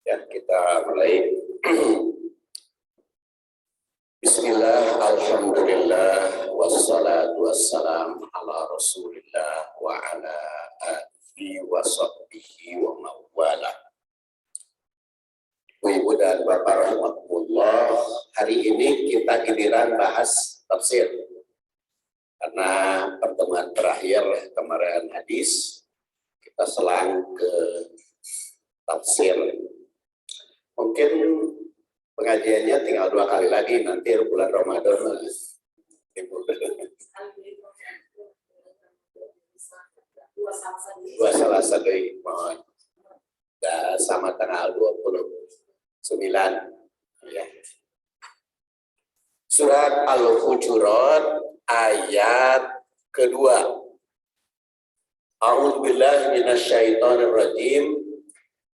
Ya, kita mulai. Bismillah, alhamdulillah, wassalatu wassalam ala rasulillah wa ala alihi wa sahbihi wa mawala. Ibu dan Bapak rahmatullah, hari ini kita giliran bahas tafsir. Karena pertemuan terakhir kemarin hadis, kita selang ke tafsir. Mungkin pengajiannya tinggal 2 kali lagi, nanti bulan Ramadan. Dua Selasa dari mohon. Sama tanggal 29. Ya. Surat Al-Hujurat ayat kedua. A'udzubillahi minasyaitonirrajim.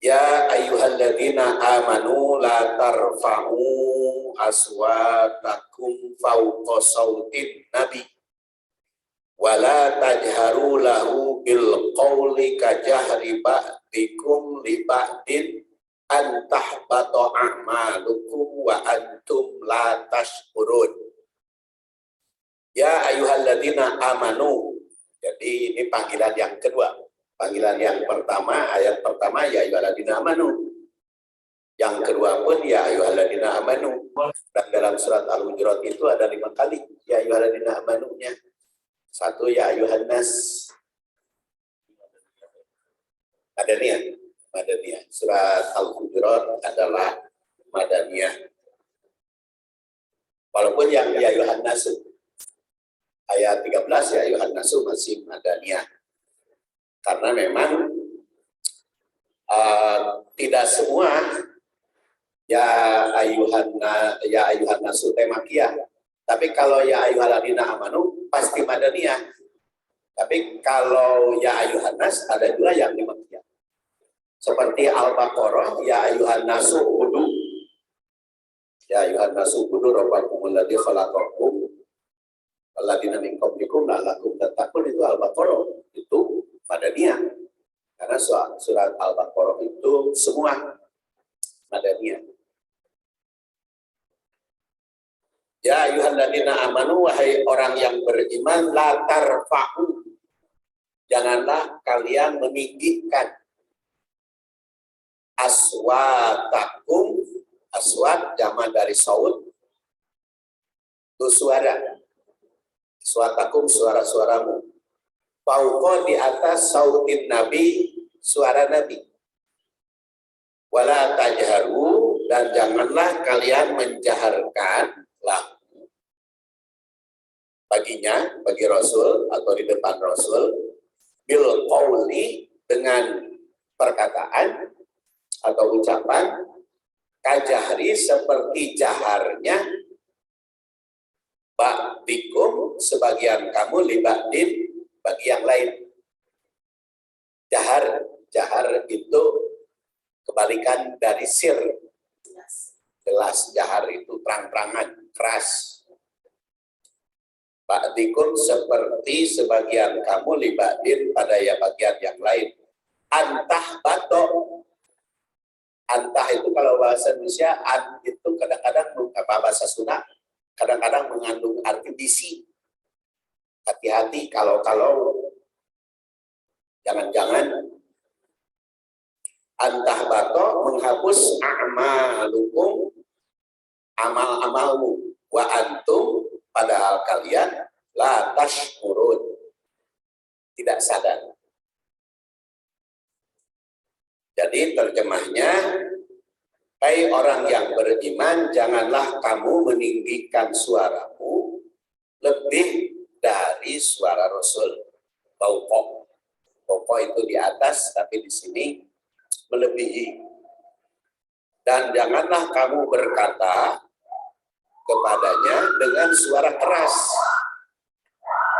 Ya ayyuhalladzina amanu la tarfa'u aswatakum fawqa sautin nabi wa la tajharu lahu bil qawli kajahri ba'dikum li ba'din an tahbata a'malukum wa antum la tashkurun. Ya ayyuhalladzina amanu. Jadi ini panggilan yang kedua. Panggilan yang pertama, ayat pertama, ya ayyuhalladzina amanu. Yang kedua pun, ya ayyuhalladzina amanu. Dan dalam surat Al-Hujurat itu ada 5 kali, ya ayyuhalladzina amanunya. 1, ya ayyuhannas. Madaniyah. Surat Al-Hujurat adalah Madaniyah. Walaupun yang ya ayyuhannas, ayat 13, ya ayyuhannas masih Madaniyah. Karena memang tidak semua ya ayuhan nasu temakiyah. Tapi kalau ya ayyuhalladzina amanu pasti madaniyah. Tapi kalau ya ayuhan nas ada juga yang temakiyah. Seperti Al-Baqarah, ya ayuhan nasu ubudu. Ya ayuhan nasu ubudu rabbakumul ladzi khalaqakum walladzina min qablikum la'allakum tattaqun. Itu Al-Baqarah. Itu Madaniyah, karena surat Al-Baqarah itu semua Madaniyah. Ya ayyuhalladzina amanu, wahai orang yang beriman, la tarfa'u, janganlah kalian meninggikan aswatakum, aswat jamak dari saut, itu suara, aswatakum suara-suaramu, fauqa di atas sautin nabi, suara nabi. Wala tajharu, dan janganlah kalian menjaharkan lahu baginya, bagi Rasul atau di depan Rasul, bil qauli, dengan perkataan atau ucapan, kajahri, seperti jaharnya, ba'dikum, sebagian kamu, liba'din, bagi yang lain. Jahar itu kebalikan dari sir. Jelas, jahar itu terang-terangan, keras. Ba'dikum, seperti sebagian kamu, liba'din, pada ya bagian yang lain. Antah bato. Antah itu kalau bahasa Indonesia, itu kadang-kadang, bahasa Sunda, kadang-kadang mengandung arti bisi. Hati-hati kalau jangan-jangan antah bato menghapus a'malukum, amal-amalmu, wa antum, padahal kalian la tashkurun, tidak sadar. Jadi terjemahnya, hai orang yang beriman, janganlah kamu meninggikan suaramu lebih dari suara Rasul. Pokok itu di atas, tapi di sini melebihi. Dan janganlah kamu berkata kepadanya dengan suara keras,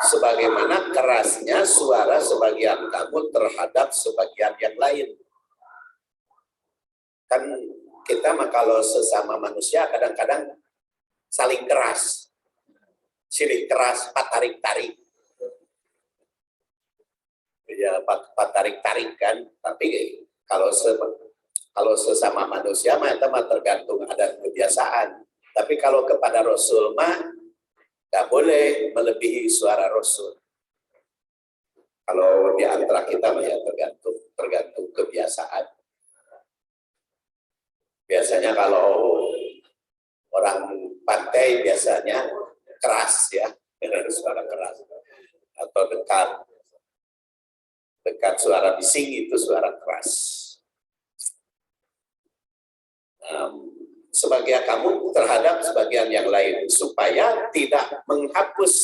sebagaimana kerasnya suara sebagian kamu terhadap sebagian yang lain. Kan kita mah kalau sesama manusia kadang-kadang saling keras. Silih keras, tarik-tarik. Ya, tarik-tarik kan. Tapi kalau Kalau sesama manusia mah itu mah tergantung ada kebiasaan. Tapi kalau kepada Rasul mah nggak boleh melebihi suara Rasul. Kalau di antara kita mah ya tergantung kebiasaan. Biasanya kalau orang pantai biasanya keras ya, suara keras atau dekat suara bising itu suara keras. Sebagian kamu terhadap sebagian yang lain supaya tidak menghapus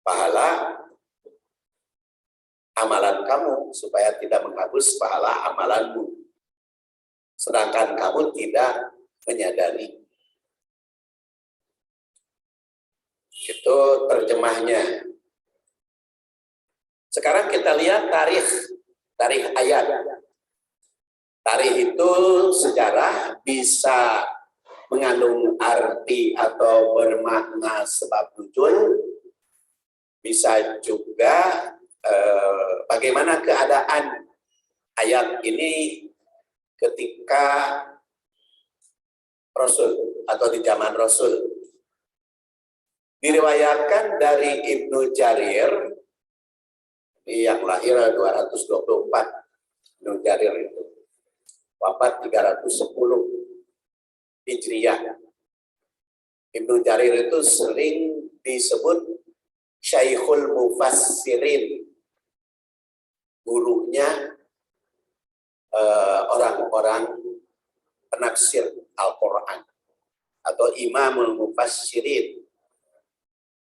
pahala amalan kamu, supaya tidak menghapus pahala amalanmu, sedangkan kamu tidak menyadari. Itu terjemahnya. Sekarang kita lihat tarikh ayat. Tarikh itu sejarah bisa mengandung arti atau bermakna sebab nuzul, bisa juga bagaimana keadaan ayat ini ketika Rasul atau di zaman Rasul. Diriwayatkan dari Ibnu Jarir yang lahir 224, Ibnu Jarir itu wafat 310 Hijriah. Ibnu Jarir itu sering disebut Syaikhul Mufassirin, gurunya orang-orang penafsir Al-Quran atau Imamul Mufassirin.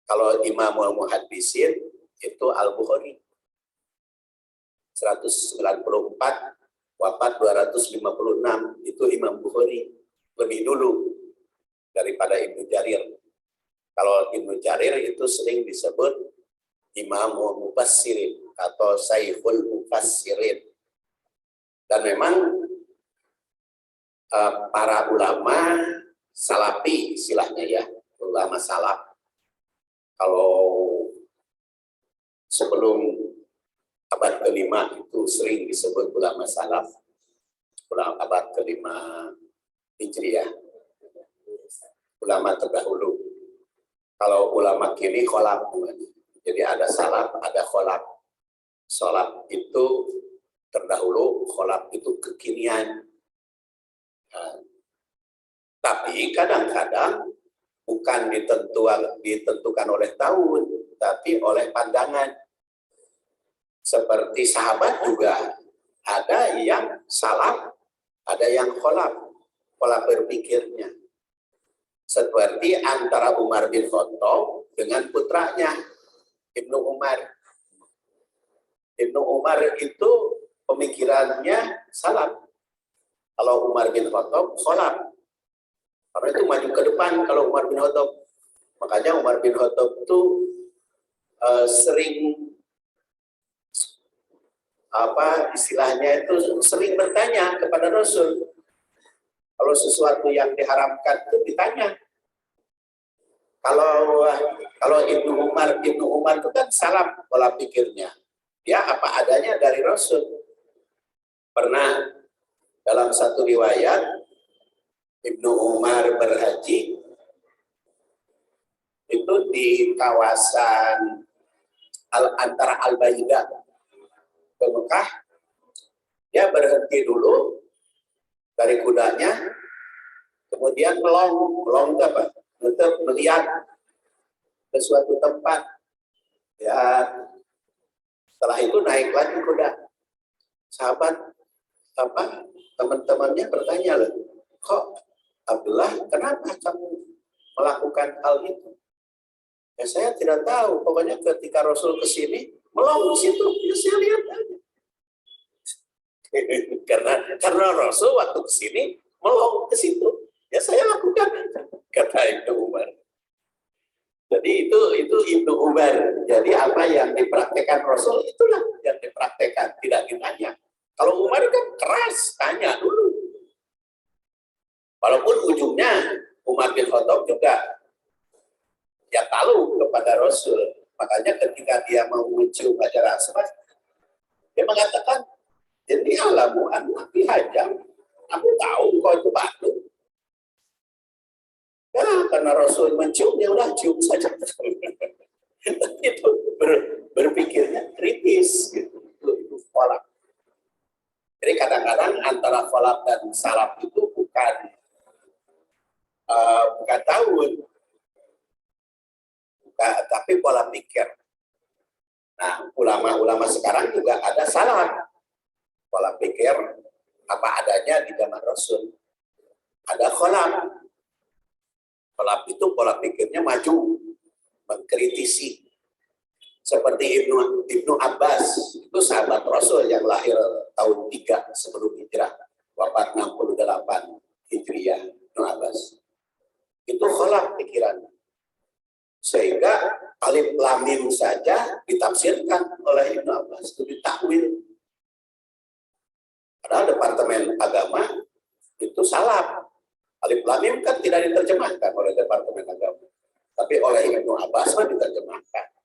Kalau Imamul Muhaddisin itu Al-Bukhari 194, wafat 256, itu Imam Bukhari, lebih dulu daripada Ibnu Jarir. Kalau Ibnu Jarir itu sering disebut Imamul Mufassirin atau Saiful Mufassirin. Dan memang para ulama salafi istilahnya ya, ulama salaf, kalau sebelum abad ke-5 itu sering disebut ulama salaf, ulama abad ke-5 Hijriah, ulama terdahulu. Kalau ulama kini kholaf, jadi ada salaf, ada kholaf. Salaf itu terdahulu, kholaf itu kekinian. Nah, tapi kadang-kadang bukan ditentukan oleh tahun, tapi oleh pandangan. Seperti sahabat juga, ada yang salaf, ada yang kholaf, pola berpikirnya. Seperti antara Umar bin Khattab dengan putranya, Ibnu Umar. Ibnu Umar itu pemikirannya salaf. Kalau Umar bin Khattab, kholaf. Karena itu maju ke depan kalau Umar bin Khattab. Makanya Umar bin Khattab itu sering istilahnya itu sering bertanya kepada Rasul. Kalau sesuatu yang diharamkan itu ditanya. Kalau Ibnu Umar itu kan salaf pola pikirnya. Dia apa adanya dari Rasul. Pernah dalam satu riwayat Ibnu Umar berhaji itu di kawasan antara Al-Baidah ke Mekah. Dia berhenti dulu dari kudanya, kemudian melong apa? Untuk melihat ke suatu tempat. Ya, setelah itu naik lagi kuda. Sahabat teman-temannya bertanya, loh, kok Abdullah, kenapa kamu melakukan hal itu? Ya, saya tidak tahu. Pokoknya ketika Rasul ke sini, melong di situ, ya saya lihat aja. karena Rasul waktu ke sini melong ke situ, ya saya lakukan, kata Ibnu Umar. Jadi itu Ibnu Umar. Jadi apa yang dipraktekkan Rasul itulah yang dipraktekkan, tidak ditanya. Kalau Umar kan keras, tanya dulu. Walaupun ujungnya Umar bin Khattab juga ya tahu kepada Rasul. Makanya ketika dia mau mencium Hajar Aswad, dia mengatakan, Jadi alamu anak hajam. Aku tahu kau itu batu. Ya, karena Rasul mencium, ya udah cium saja. Itu berpikirnya kritis gitu. Itu falak. Jadi kadang-kadang antara falak dan salaf itu bukan tahun, tapi pola pikir. Nah, ulama-ulama sekarang juga ada salaf. Pola pikir apa adanya di zaman Rasul. Ada kholaf. Kholaf itu pola pikirnya maju, mengkritisi. Seperti Ibnu Abbas, itu sahabat Rasul yang lahir tahun 3 sebelum hijrah, wafat 68 Hijriah, Ibnu Abbas. Itu kholaf pikiran. Sehingga alif lam mim saja ditafsirkan oleh Ibnu Abbas, itu ditakwil. Padahal Departemen Agama itu salah. Alif lam mim kan tidak diterjemahkan oleh Departemen Agama. Tapi oleh Ibnu Abbas kan diterjemahkan.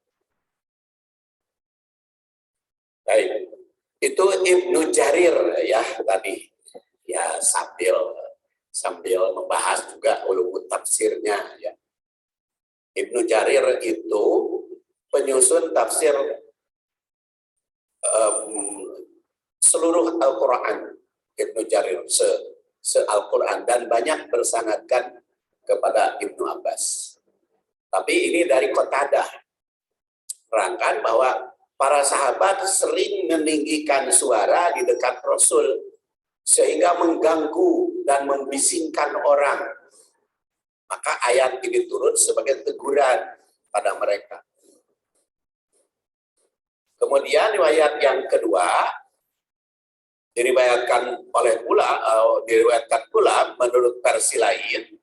Baik, itu Ibnu Jarir ya tadi ya sambil membahas juga ulumul tafsirnya ya. Ibnu Jarir itu penyusun tafsir seluruh Al-Quran. Ibnu Jarir se-Al-Quran dan banyak bersanadkan kepada Ibnu Abbas. Tapi ini dari Qatadah terangkan bahwa para sahabat sering meninggikan suara di dekat Rasul sehingga mengganggu dan membisingkan orang. Maka ayat ini turun sebagai teguran pada mereka. Kemudian riwayat yang kedua diriwayatkan pula menurut versi lain,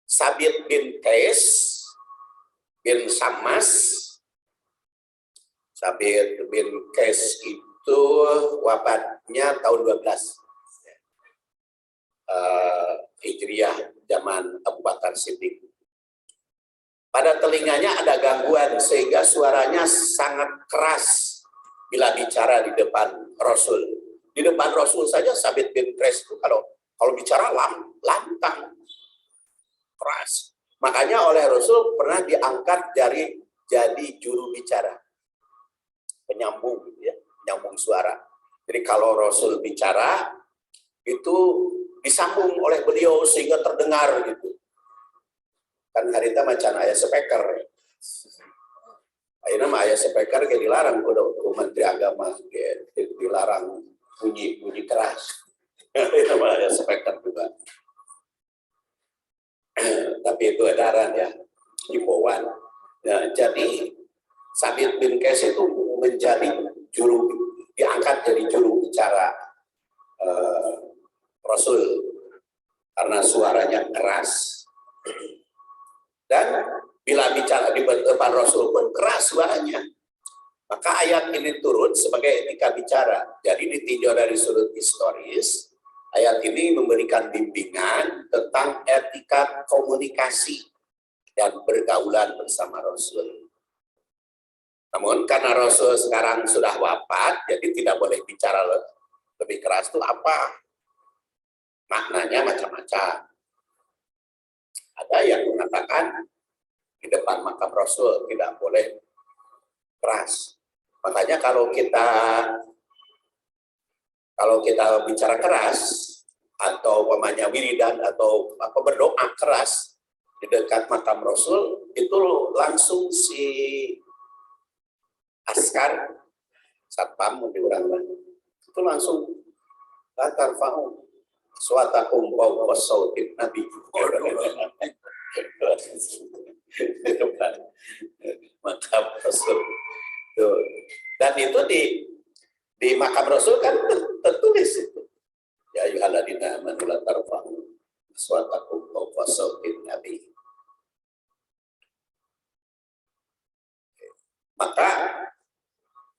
Sabit bin Qais bin Sammas. Sabit bin Qais itu wafatnya tahun 12 Hijriah, zaman Abu Bakar Siddiq. Pada telinganya ada gangguan sehingga suaranya sangat keras bila bicara di depan Rasul. Di depan Rasul saja Sabit bin Qais itu kalau bicara lantang, keras. Makanya oleh Rasul pernah diangkat jadi juru bicara, penyambung, ya, penyambung suara. Jadi kalau Rasul bicara itu disambung oleh beliau sehingga terdengar gitu. Kan harita macan ayah speaker. Ayeuna ayah speaker kayak dilarang ku Menteri Agama, dilarang bunyi keras. Itu ayah speaker juga. Tapi itu edaran ya, himbauan. Nah, jadi Sabit bin Qais itu diangkat jadi juru bicara Rasul karena suaranya keras. Dan bila bicara di depan Rasul pun keras suaranya. Maka ayat ini turun sebagai etika bicara. Jadi ditinjau dari sudut historis, ayat ini memberikan bimbingan tentang etika komunikasi dan pergaulan bersama Rasul. Namun karena Rasul sekarang sudah wafat, jadi tidak boleh bicara lebih keras. Itu apa? Maknanya macam-macam. Ada yang mengatakan di depan makam Rasul tidak boleh keras. Makanya kalau kita bicara keras atau umpamanya wiridan atau berdoa keras di dekat makam Rasul, itu langsung si askar satpam di orang itu langsung latar fa'u suatakum wa sautin nabi. Makam Rasul. Dan itu di makam Rasul kan tertulis itu. Ya ayyuhalladzina amanu la tarfa'u aswatakum fawqa sautin nabi. Maka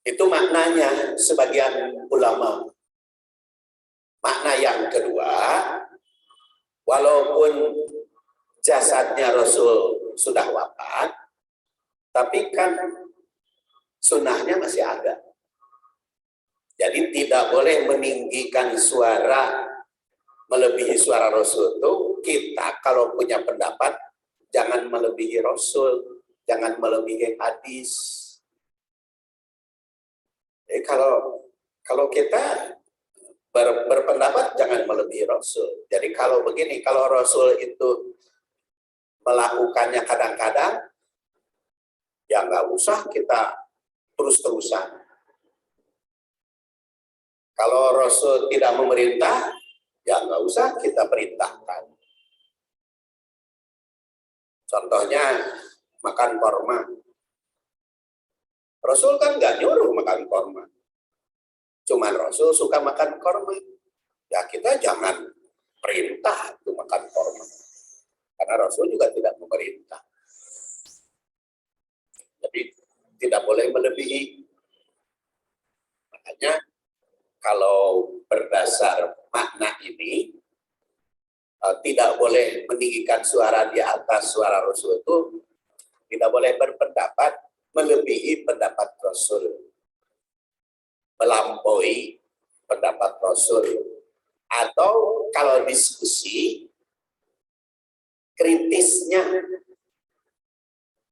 itu maknanya sebagian ulama. Makna yang kedua, walaupun jasadnya Rasul sudah wafat, tapi kan sunnahnya masih ada. Jadi tidak boleh meninggikan suara melebihi suara Rasul itu. Kita kalau punya pendapat jangan melebihi Rasul, jangan melebihi hadis. Jadi kalau kita berpendapat jangan melebihi Rasul. Jadi kalau begini, kalau Rasul itu melakukannya kadang-kadang, ya nggak usah kita terus-terusan. Kalau Rasul tidak memerintah, ya nggak usah kita perintahkan. Contohnya makan korma. Rasul kan nggak nyuruh makan korma. Cuman Rasul suka makan korma. Ya kita jangan perintah untuk makan korma. Karena Rasul juga tidak memerintah. Jadi tidak boleh melebihi. Makanya kalau berdasar makna ini, tidak boleh meninggikan suara di atas suara Rasul itu, tidak boleh berpendapat melebihi pendapat Rasul, melampaui pendapat Rasul. Atau kalau diskusi, kritisnya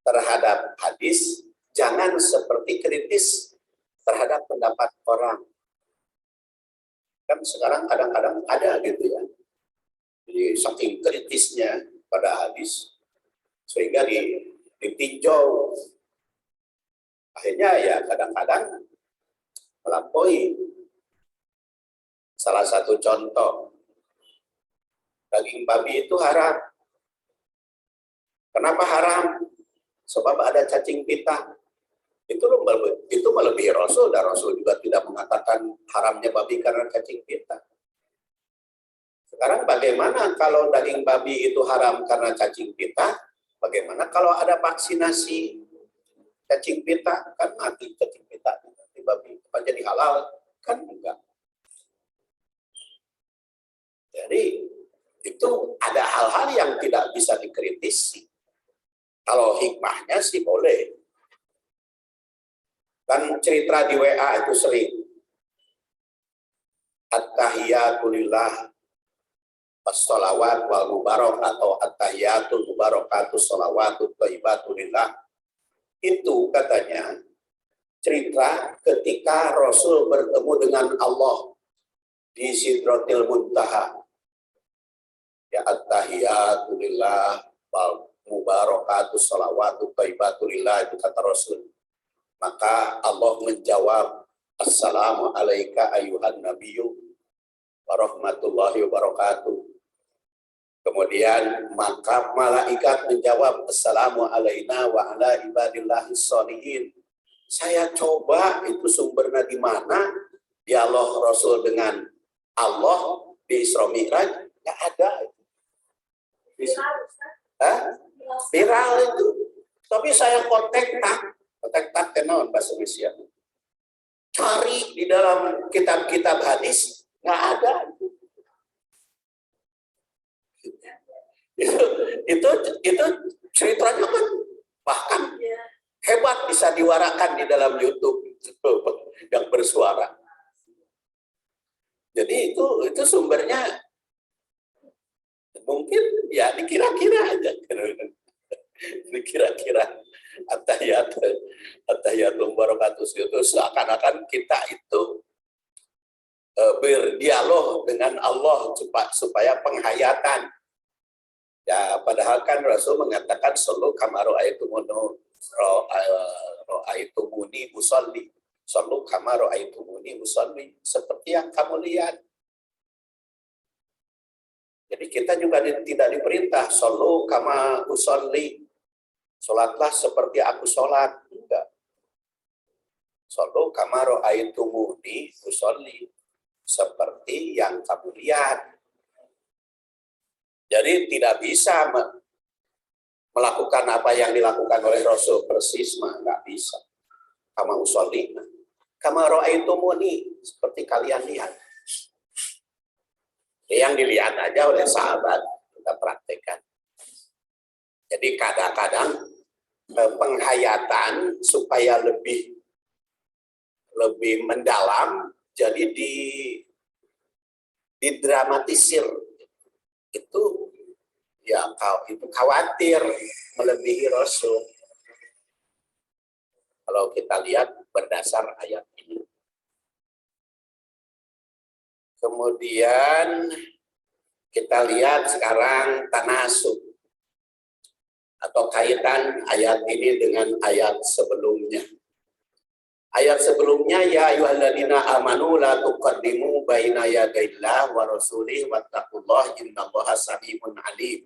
terhadap hadis, jangan seperti kritis terhadap pendapat orang. Kan sekarang kadang-kadang ada gitu ya. Jadi saking kritisnya pada hadis, sehingga ditinjau. Akhirnya ya kadang-kadang melampaui. Salah satu contoh, daging babi itu haram. Kenapa haram? Sebab ada cacing pita. Itu melebihi Rasul, dan Rasul juga tidak mengatakan haramnya babi karena cacing pita. Sekarang bagaimana kalau daging babi itu haram karena cacing pita? Bagaimana kalau ada vaksinasi cacing pita? Kan mati cacing pita, nanti babi. Apa jadi halal? Kan enggak. Jadi itu ada hal-hal yang tidak bisa dikritisi. Kalau hikmahnya sih boleh. Kan cerita di WA itu sering. At-tahiyatulillah was-sholawat wal mubarak, atau at-tahiyatul mubarakatus sholawatut thayyibatulillah. Itu katanya cerita ketika Rasul bertemu dengan Allah di Sidratil Muntaha. Ya at-tahiyatulillah wal mubarakatus sholawatut thayyibatulillah, itu kata Rasul. Maka Allah menjawab, Assalamu alaika ayuhan nabiyyu warahmatullahi wabarakatuh. Kemudian maka malaikat menjawab, Assalamu alaina wa ala ibadillahis sholihin. Saya coba itu sumbernya di mana, dialog Rasul dengan Allah di Isra Mi'raj, nggak ada. Viral itu. Tapi saya kontak kenaon bahasa Indonesia. Cari di dalam kitab-kitab hadis, nggak ada. Itu ceritanya kan bahkan hebat, bisa diwarakan di dalam YouTube yang bersuara. Jadi itu sumbernya mungkin ya dikira-kira aja. Dikira-kira at-tahiyatul mubarakatus itu seakan-akan kita itu berdialog dengan Allah supaya penghayatan. Ya, padahal kan Rasul mengatakan sallu kama ra'aitumuni usolli. Sallu kama ra'aitumuni usolli, seperti yang kamu lihat. Jadi kita juga tidak diperintah sallu kama usolli, sholatlah seperti aku sholat. Enggak. Sallu kama ra'aitumuni usolli, seperti yang kamu lihat. Jadi tidak bisa melakukan apa yang dilakukan oleh Rasul persis, nggak bisa. Kama usolli, kama ra'aitumuni, seperti kalian lihat. Yang dilihat aja oleh sahabat, kita praktekkan. Jadi kadang-kadang penghayatan supaya lebih mendalam, Jadi didramatisir itu ya itu khawatir melebihi Rasul. Kalau kita lihat berdasar ayat ini. Kemudian kita lihat sekarang tanasub atau kaitan ayat ini dengan ayat sebelumnya. Ayat sebelumnya, ya ayyuhalladzina amanu la tuqaddimu baina yadayillah wa rasulih wattaqullaha innallaha samii'un 'aliim.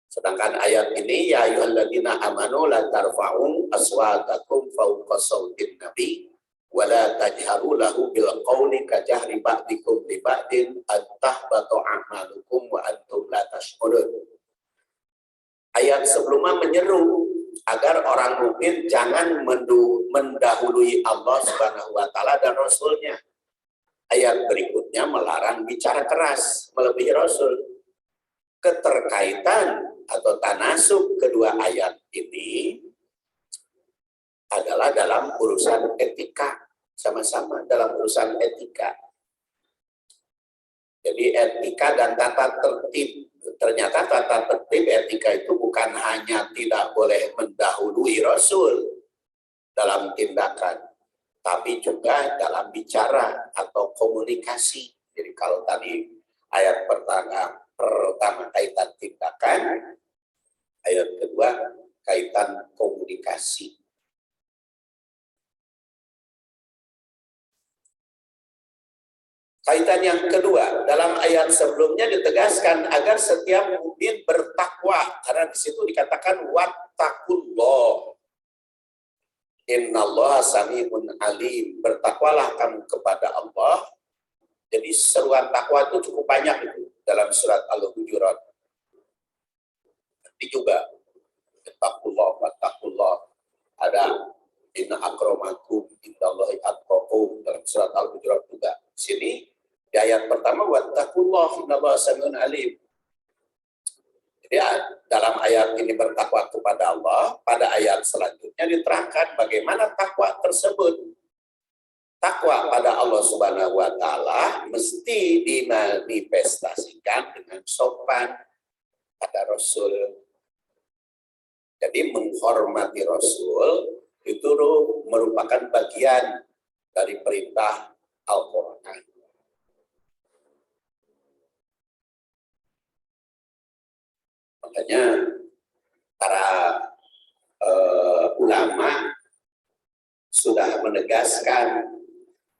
Sedangkan ayat ini, ya ayyuhalladzina amanu la tarfa'u aswatakum fawqa sautin nabi wa la tajharu lahu bil qawli ka jahri ba'dikum li ba'din an tahbata a'malukum wa antum la tash'urun. Ayat sebelumnya menyeru agar orang mukmin jangan mendahului Allah Subhanahu wa taala dan Rasulnya. Ayat berikutnya melarang bicara keras melebihi Rasul. Keterkaitan atau tanasub kedua ayat ini adalah dalam urusan etika, sama-sama dalam urusan etika. Jadi etika dan tata tertib. Ternyata tata tertib etika itu bukan hanya tidak boleh mendahului Rasul dalam tindakan, tapi juga dalam bicara atau komunikasi. Jadi kalau tadi ayat pertama kaitan tindakan, ayat kedua kaitan komunikasi. Kaitan yang kedua, dalam ayat sebelumnya ditegaskan agar setiap mukmin bertakwa, karena di situ dikatakan wattaqullah. Innallaha samii'un 'aliim. Bertakwalah kamu kepada Allah. Jadi seruan takwa itu cukup banyak itu dalam surat Al-Hujurat. Nanti juga wattaqullah. Ada inna akramakum indallahi atqakum dalam surat Al-Hujurat juga. Di sini di ayat pertama wattaqullah innallaha samii'un 'aliim. Jadi dalam ayat ini bertakwa kepada Allah, pada ayat selanjutnya diterangkan bagaimana takwa tersebut. Takwa pada Allah Subhanahu wa taala mesti dimanifestasikan dengan sopan pada Rasul. Jadi menghormati Rasul itu merupakan bagian dari perintah Al-Qur'an. Makanya para ulama sudah menegaskan,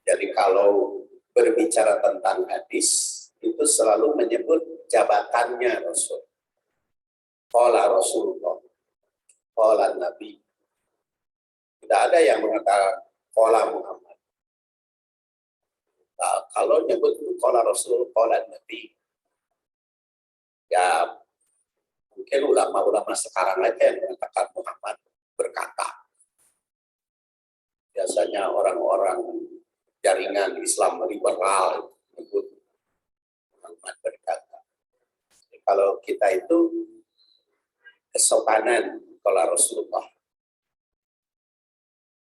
jadi kalau berbicara tentang hadis itu selalu menyebut jabatannya Rasul. Qala Rasulullah, qala Nabi. Tidak ada yang mengatakan qala Muhammad. Nah, kalau nyebut qala Rasul, qala Nabi, ya mungkin ulama-ulama sekarang aja yang mengatakan Muhammad berkata. Biasanya orang-orang jaringan Islam liberal menyebut Muhammad berkata. Jadi kalau kita itu kesopanan kalau Rasulullah.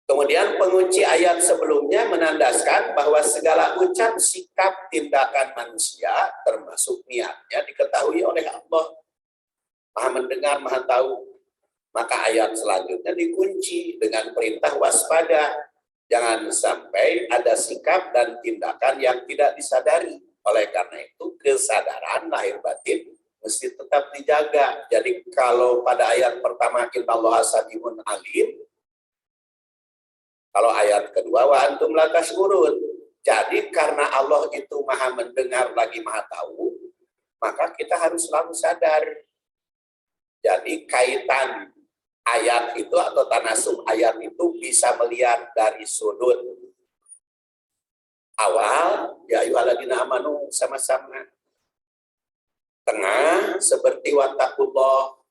Kemudian pengunci ayat sebelumnya menandaskan bahwa segala ucap, sikap, tindakan manusia termasuk niatnya diketahui oleh Allah. Maha mendengar, maha tahu. Maka ayat selanjutnya dikunci dengan perintah waspada. Jangan sampai ada sikap dan tindakan yang tidak disadari. Oleh karena itu, kesadaran lahir batin mesti tetap dijaga. Jadi kalau pada ayat pertama, innallaha samii'un 'aliim. Kalau ayat kedua, wa antum la tash'urun. Jadi karena Allah itu maha mendengar lagi maha tahu, maka kita harus selalu sadar. Jadi kaitan ayat itu atau tanasub ayat itu bisa melihat dari sudut awal, ya ayyuhalladzina amanu sama-sama. Tengah seperti wattaqullah,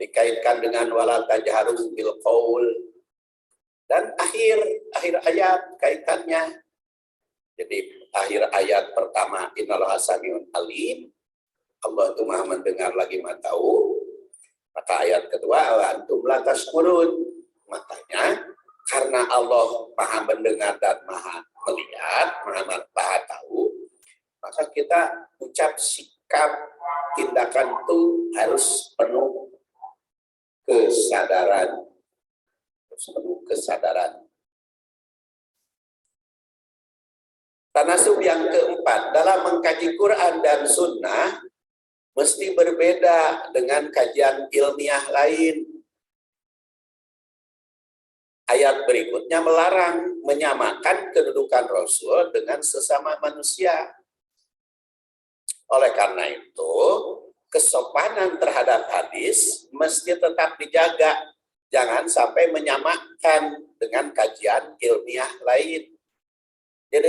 dikaitkan dengan wala tajharu bil qaul, dan akhir ayat kaitannya. Jadi akhir ayat pertama innallaha samii'un 'aliim. Allah itu maha mendengar lagi maha tahu. Maka ayat kedua, antum la tashkurun. Makanya karena Allah maha mendengar dan maha melihat, maha tahu, maka kita ucap sikap tindakan itu harus penuh kesadaran. Penuh kesadaran. Tanasub yang keempat, dalam mengkaji Quran dan Sunnah, mesti berbeda dengan kajian ilmiah lain. Ayat berikutnya melarang menyamakan kedudukan Rasul dengan sesama manusia. Oleh karena itu, kesopanan terhadap hadis mesti tetap dijaga. Jangan sampai menyamakan dengan kajian ilmiah lain. Jadi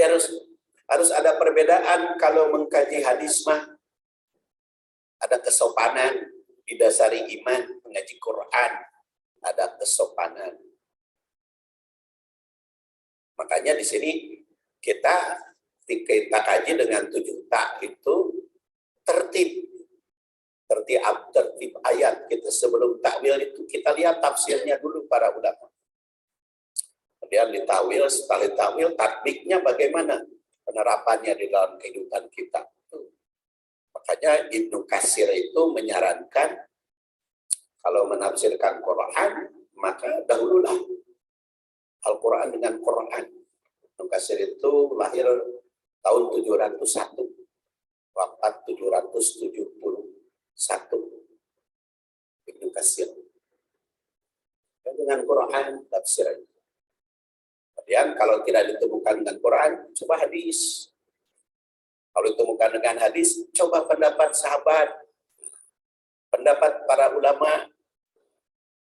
harus ada perbedaan kalau mengkaji hadis mah. Ada kesopanan, didasari iman, mengaji Quran. Ada kesopanan. Makanya di sini kita kaji dengan 7 tak itu tertib ayat. Kita sebelum takwil itu kita lihat tafsirnya dulu para ulama. Kemudian ditakwil, setelah ditakwil takbiknya bagaimana penerapannya di dalam kehidupan kita. Makanya Ibnu Katsir itu menyarankan kalau menafsirkan Quran maka dahululah Al-Quran dengan Quran. Ibnu Katsir itu lahir tahun 701, wafat 771. Ibnu Katsir. Dengan Quran tafsirnya. Kemudian kalau tidak ditemukan dengan Quran, coba hadis. Kalau ditemukan dengan hadis, coba pendapat sahabat, pendapat para ulama.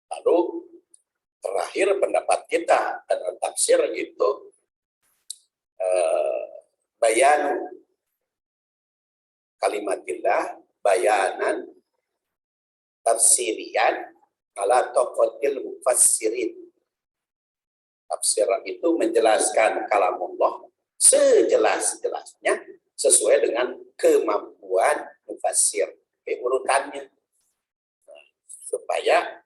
Lalu terakhir pendapat kita dalam tafsir itu bayan kalimatillah, bayanan tafsirian ala tokotil mufassirin. Tafsir itu menjelaskan kalamullah sejelas-jelasnya sesuai dengan kemampuan mufassir. Urutannya supaya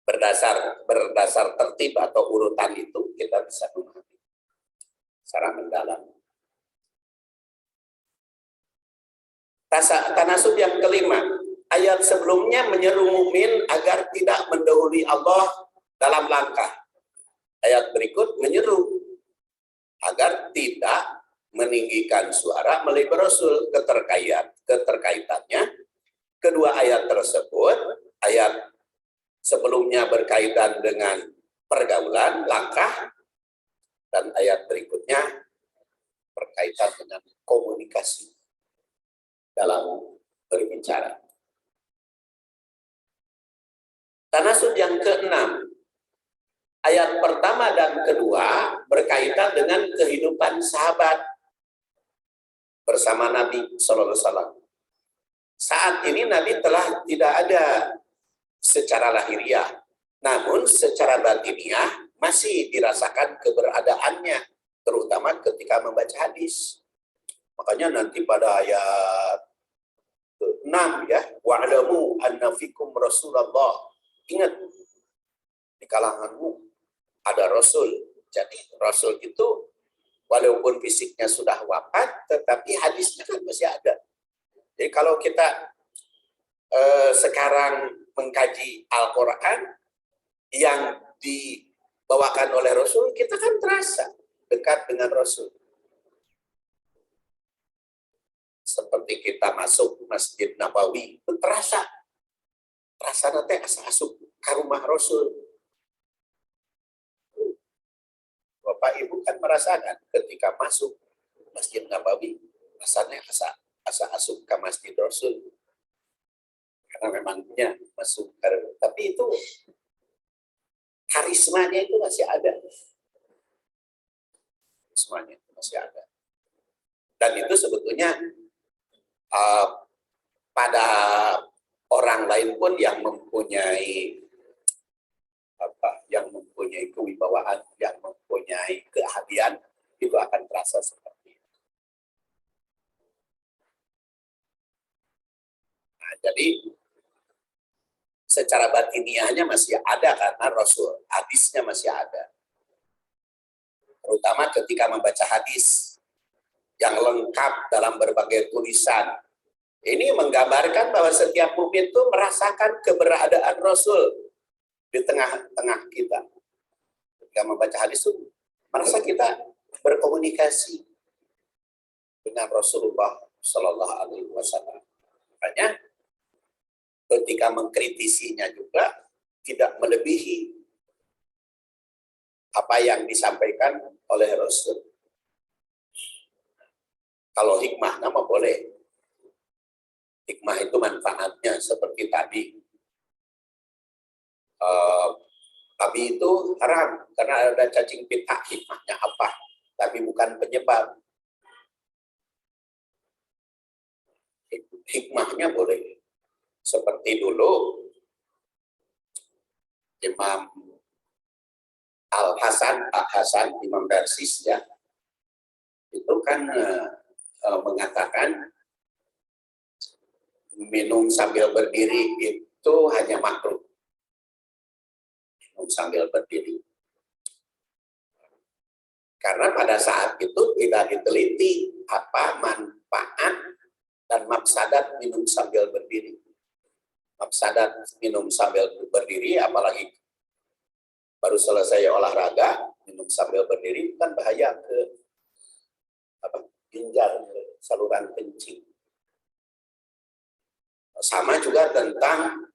berdasar tertib atau urutan itu kita bisa memahami secara mendalam. Tanasub yang kelima, ayat sebelumnya menyeru mukmin agar tidak mendahului Allah dalam langkah. Ayat berikut menyeru agar tidak meninggikan suara melebihi Rasul. Keterkaitannya kedua ayat tersebut, ayat sebelumnya berkaitan dengan pergaulan, langkah, dan ayat berikutnya berkaitan dengan komunikasi dalam berbicara. Tanasub yang keenam, ayat pertama dan kedua berkaitan dengan kehidupan sahabat bersama Nabi SAW. Saat ini Nabi telah tidak ada secara lahiriah, namun secara batiniah masih dirasakan keberadaannya, terutama ketika membaca hadis. Makanya nanti pada ayat 6 ya, wa'lamu anna fikum Rasulullah. Ingat, di kalanganmu ada Rasul. Jadi Rasul itu walaupun fisiknya sudah wafat, tetapi hadisnya kan masih ada. Jadi kalau kita sekarang mengkaji Al-Quran yang dibawakan oleh Rasul, kita kan terasa dekat dengan Rasul. Seperti kita masuk Masjid Nabawi, itu terasa nanti asa-asup ke rumah Rasul. Bapak Ibu kan merasakan ketika masuk Masjid Nabawi, rasanya asa-asup ke Masjid Rasul. Karena memangnya masuk, tapi itu karismanya itu masih ada. Karismanya itu masih ada. Dan itu sebetulnya pada orang lain pun yang mempunyai kewibawaan, yang mempunyai keahlian, itu akan terasa seperti itu. Nah, jadi secara batiniahnya masih ada karena Rasul, hadisnya masih ada. Terutama ketika membaca hadis yang lengkap dalam berbagai tulisan. Ini menggambarkan bahwa setiap mukmin itu merasakan keberadaan Rasul di tengah-tengah kita. Ketika membaca hadis itu merasa kita berkomunikasi dengan Rasulullah Shallallahu Alaihi Wasallam. Makanya ketika mengkritisinya juga tidak melebihi apa yang disampaikan oleh Rasul. Kalau hikmah nama boleh. Hikmah itu manfaatnya seperti tadi. Tapi itu haram karena ada cacing pita. Hikmahnya apa? Tapi bukan penyebab. Hikmahnya boleh. Seperti dulu Imam Al-Hasan, Pak Hasan, Imam Persis ya, itu kan mengatakan minum sambil berdiri itu hanya makruh. Minum sambil berdiri. Karena pada saat itu tidak diteliti apa manfaat dan mafsadat minum sambil berdiri. Mafsadat minum sambil berdiri, apalagi baru selesai olahraga, minum sambil berdiri kan bahaya ke ginjal, saluran kencing. Sama juga tentang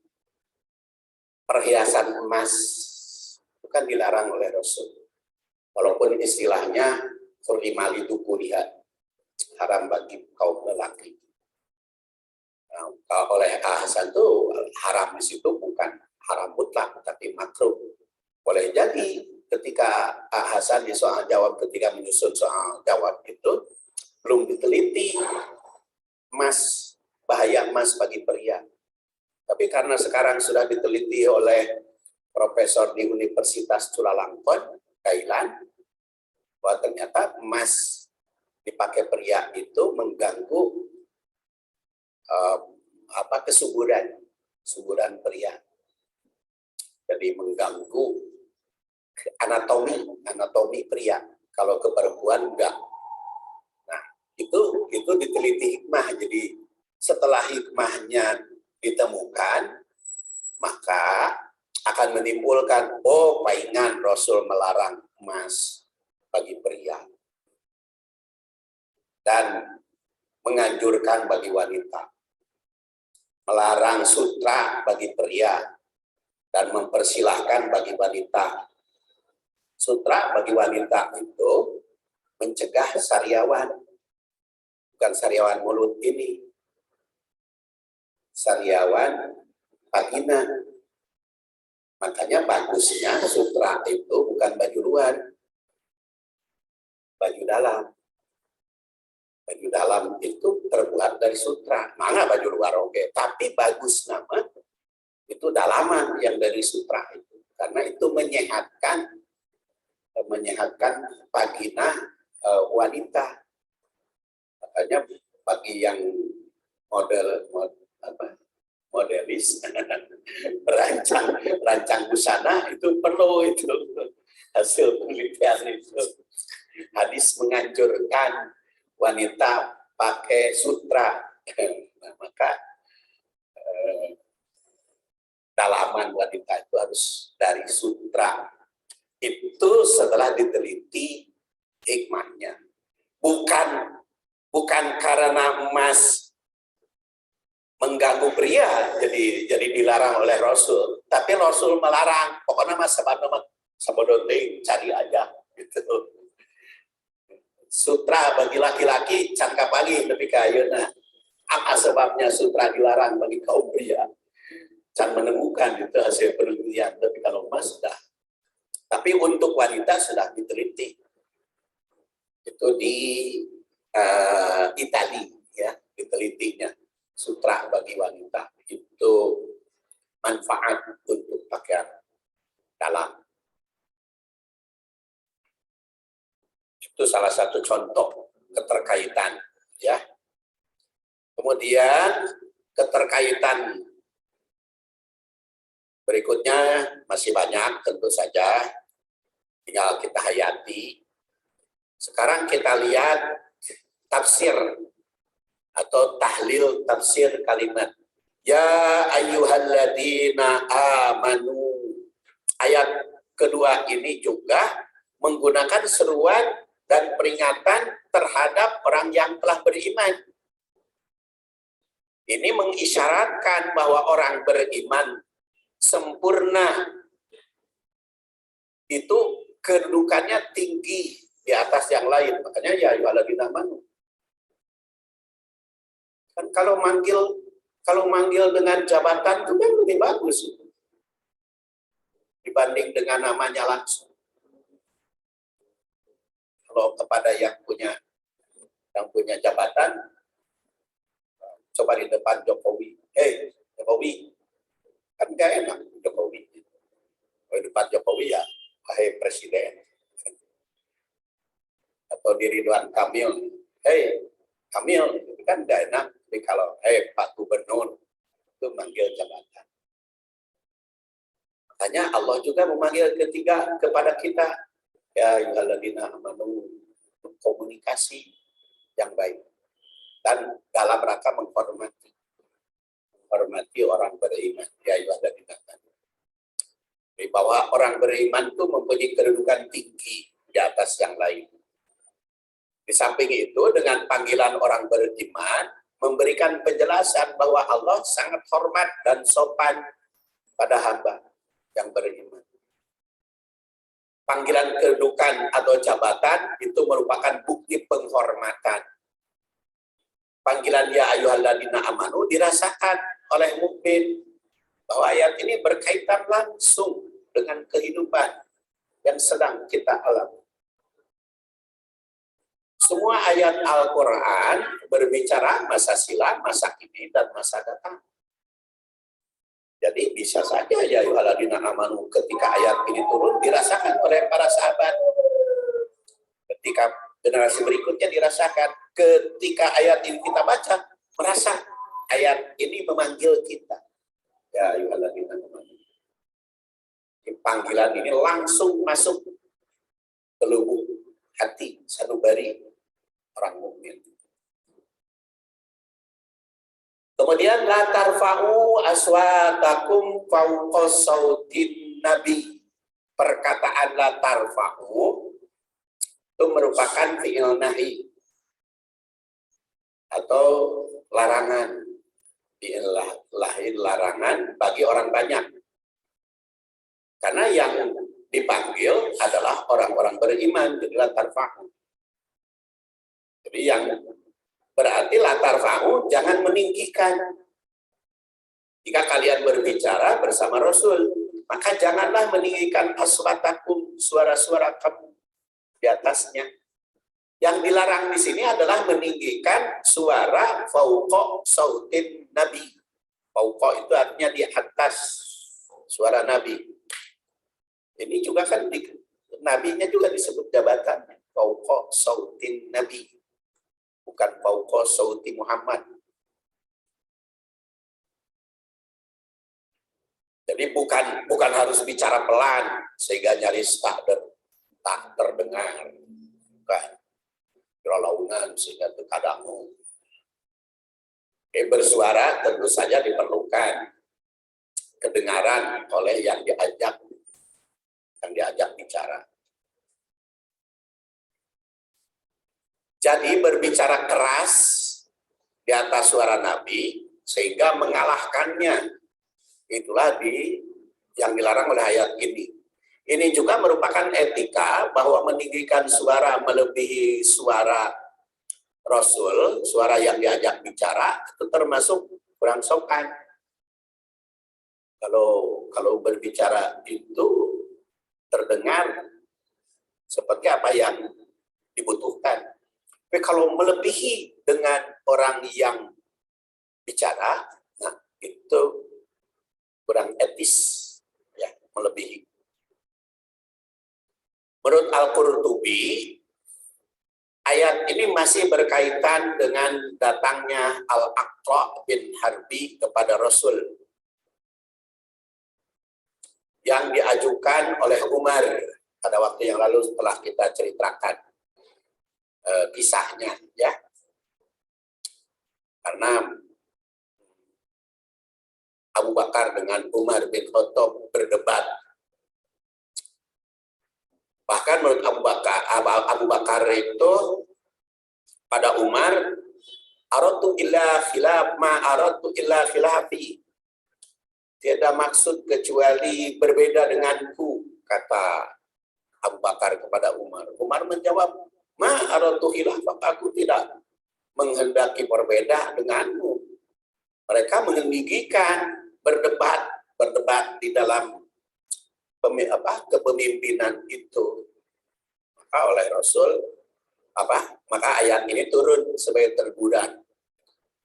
perhiasan emas, bukan dilarang oleh Rasul. Walaupun istilahnya hurrimali dukulihat, haram bagi kaum lelaki. Nah, oleh Hasan itu haram di situ bukan haram mutlak, tapi makruh. Boleh jadi ketika Hasan di soal jawab, ketika menyusun soal jawab itu belum diteliti emas, bahaya emas bagi pria. Tapi karena sekarang sudah diteliti oleh profesor di Universitas Chulalongkorn, Thailand, bahwa ternyata emas dipakai pria itu mengganggu kesuburan pria. Jadi mengganggu anatomi pria. Kalau ke perempuan enggak. Nah, itu diteliti hikmah. Jadi setelah hikmahnya ditemukan, maka akan menimbulkan, paingan Rasul melarang emas bagi pria. Dan menganjurkan bagi wanita. Melarang sutra bagi pria. Dan mempersilahkan bagi wanita. Sutra bagi wanita itu mencegah sariawan. Bukan sariawan mulut ini. Sariawan vagina. Makanya bagusnya sutra itu bukan baju luar, baju dalam. Baju dalam itu terbuat dari sutra. Mana baju luar oke, tapi bagus nama itu dalaman yang dari sutra itu. Karena itu menyehatkan vagina wanita. Makanya bagi yang modelis rancang busana itu perlu itu hasil penelitian itu. Hadis menganjurkan wanita pakai sutra. Nah, maka dalaman wanita itu harus dari sutra. Itu setelah diteliti hikmahnya. Bukan karena emas mengganggu pria jadi dilarang oleh Rasul, tapi Rasul melarang pokoknya mas sabodonting cari aja gitu. Sutra bagi laki-laki cangkap pagi lebih kayuna. Apa sebabnya sutra dilarang bagi kaum pria? Can menemukan itu hasil penelitian, tapi kalau emas sudah. Tapi untuk wanita sudah diteliti. Itu di Italia ya, ditelitinya. Sutra bagi wanita itu manfaat untuk pakaian dalam. Itu salah satu contoh keterkaitan ya. Kemudian keterkaitan Berikutnya masih banyak tentu saja, tinggal kita hayati. Sekarang kita lihat tafsir atau tahlil tafsir kalimat ya ayyuhalladzina amanu. Ayat kedua ini juga menggunakan seruan dan peringatan terhadap orang yang telah beriman. Ini mengisyaratkan bahwa orang beriman sempurna itu kedudukannya tinggi di atas yang lain. Makanya ya ayyuhalladzina amanu. Kan kalau manggil dengan jabatan itu kan lebih bagus dibanding dengan namanya langsung. Kalau kepada yang punya jabatan, coba di depan Jokowi, Jokowi, kan nggak enak Jokowi. Kalau di depan Jokowi ya, wahai Presiden. Atau di Ridwan Kamil, Kamil, itu kan nggak enak. Tapi kalau, Pak Gubernur, itu manggil jabatan. Makanya Allah juga memanggil ketiga kepada kita, ya ayyuhalladzina amanu, komunikasi yang baik. Dan dalam rangka menghormati orang beriman, ya ayyuhalladzina amanu. Bahwa orang beriman itu mempunyai kedudukan tinggi di atas yang lain. Di samping itu, dengan panggilan orang beriman, memberikan penjelasan bahwa Allah sangat hormat dan sopan pada hamba yang beriman. Panggilan kedudukan atau jabatan itu merupakan bukti penghormatan. Panggilan ya ayyuhalladzina amanu dirasakan oleh mukmin bahwa ayat ini berkaitan langsung dengan kehidupan yang sedang kita alami. Semua ayat Al-Quran berbicara masa silam, masa kini, dan masa datang. Jadi bisa saja ya ayyuhalladzina amanu ketika ayat ini turun dirasakan oleh para sahabat. Ketika generasi berikutnya dirasakan. Ketika ayat ini kita baca, merasa ayat ini memanggil kita. Ya ayyuhalladzina amanu. Panggilan ini langsung masuk ke lubuk hati sanubari orang mukmin. Kemudian la tarfa'u aswatakum fawqa sautin nabi. Perkataan la tarfa'u itu merupakan fi'il nahi atau larangan. Fi'il larangan bagi orang banyak. Karena yang dipanggil adalah orang-orang beriman, jadi la tarfa'u. Jadi yang berarti la tarfa'u jangan meninggikan. Jika kalian berbicara bersama Rasul, maka janganlah meninggikan aswatakum, suara-suara kamu di atasnya. Yang dilarang di sini adalah meninggikan suara fauqa sautin nabi. Fauqa itu artinya di atas suara nabi. Ini juga kan nabinya juga disebut jabatan fauqa sautin nabi. Bukan fauqa sauti Muhammad. Jadi bukan harus bicara pelan sehingga nyaris tak terdengar. Bukan. Berlaungan sehingga terkadang bersuara tentu saja diperlukan kedengaran oleh yang diajak bicara. Jadi berbicara keras di atas suara Nabi sehingga mengalahkannya. Itulah yang dilarang oleh ayat ini. Ini juga merupakan etika bahwa meninggikan suara melebihi suara Rasul, suara yang diajak bicara, itu termasuk kurang sopan. Kalau berbicara itu terdengar seperti apa yang dibutuhkan. Tapi kalau melebihi dengan orang yang bicara, nah itu kurang etis, ya, melebihi. Menurut Al-Qurtubi, ayat ini masih berkaitan dengan datangnya Al-Aqra bin Harbi kepada Rasul. yang diajukan oleh Umar pada waktu yang lalu setelah kita ceritakan kisahnya, ya. Karena Abu Bakar dengan Umar bin Khattab berdebat. Bahkan menurut Abu Bakar itu pada Umar, aratu illa khilaf ma aratu illa khilafi. Tiada maksud kecuali berbeda denganku, kata Abu Bakar kepada Umar. Umar menjawab, ma aratu khilafak, aku tidak menghendaki berbeda denganmu. Mereka meninggikan berdebat di dalam kepemimpinan itu. Maka oleh Rasul maka ayat ini turun sebagai teguran.